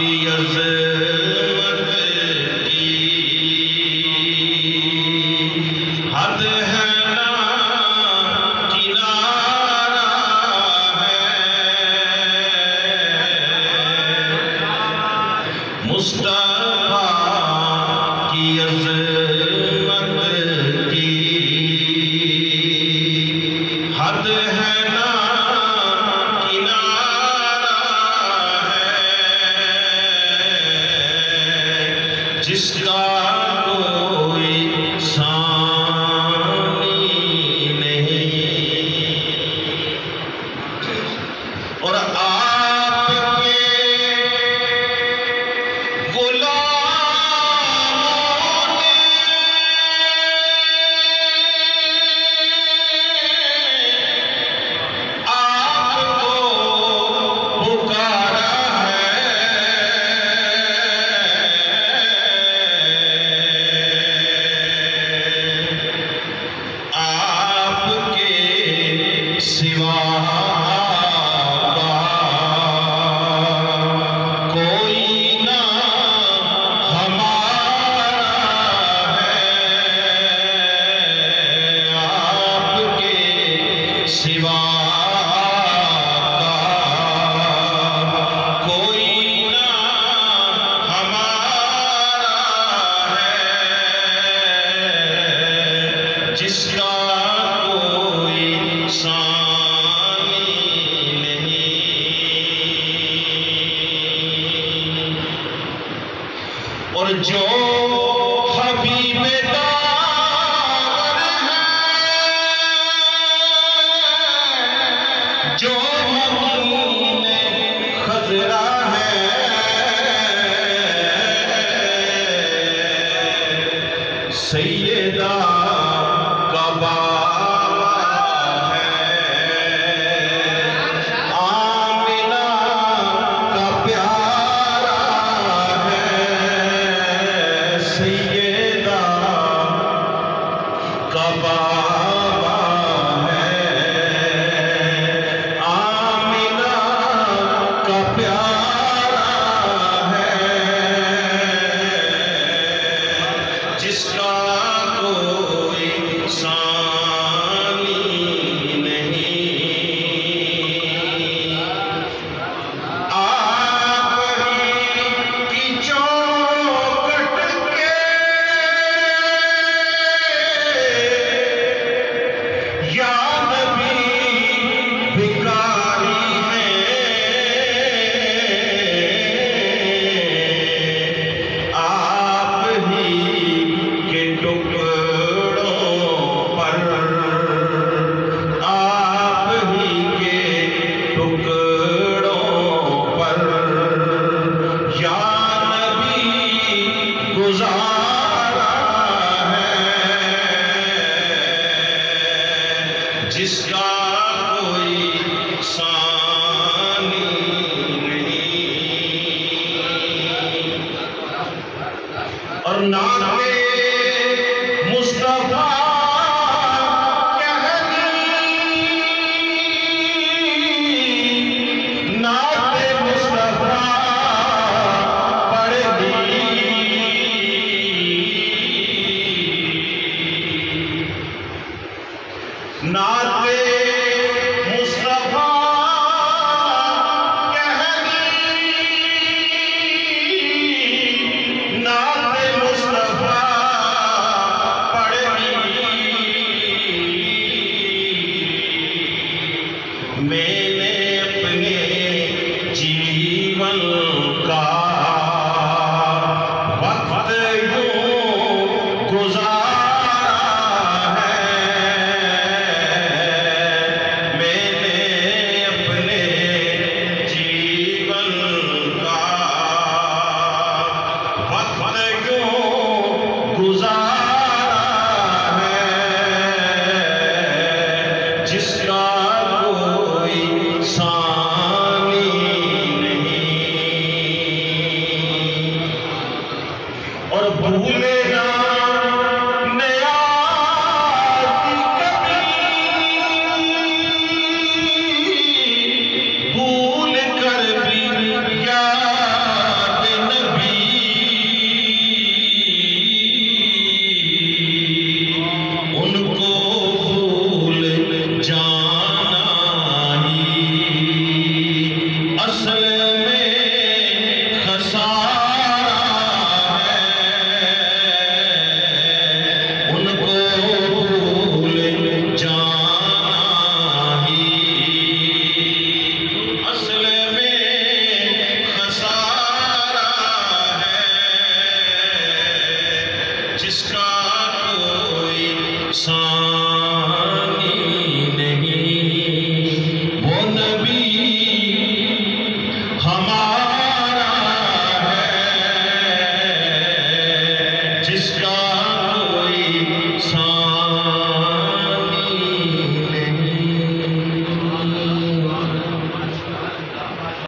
کی عظمت کی حد ہے نا کنارہ ہے مصطفیٰ کی عظمت کی حد ہے نا کنارہ ہے جس کا کوئی ثانی نہیں اور آپ کے سوا کوئی نہ ہمارا ہے آپ کے سوا کوئی نہ ہمارا ہے جس کا کوئی ثانی نہیں اور جو حبیب داور ہے جو مکین خضرا ہے سیدہ کا بابا بابا ہے آمنہ کا پیارا ہے جس کا کوئی ثانی نہیں آپ کی چوکٹ کے یا نبی بھکاری ہیں آپ ہی کے ٹکڑوں پر آپ ہی کے ٹکڑوں پر یا نبی گزارا جس کا کوئی ثانی نہیں اور نعت مصطفیٰ کہہ دی نعت مصطفیٰ پڑھ دی نعت مصطفیٰ کہہ دی نعت مصطفیٰ ثانی نہیں، وہ نبی ہمارا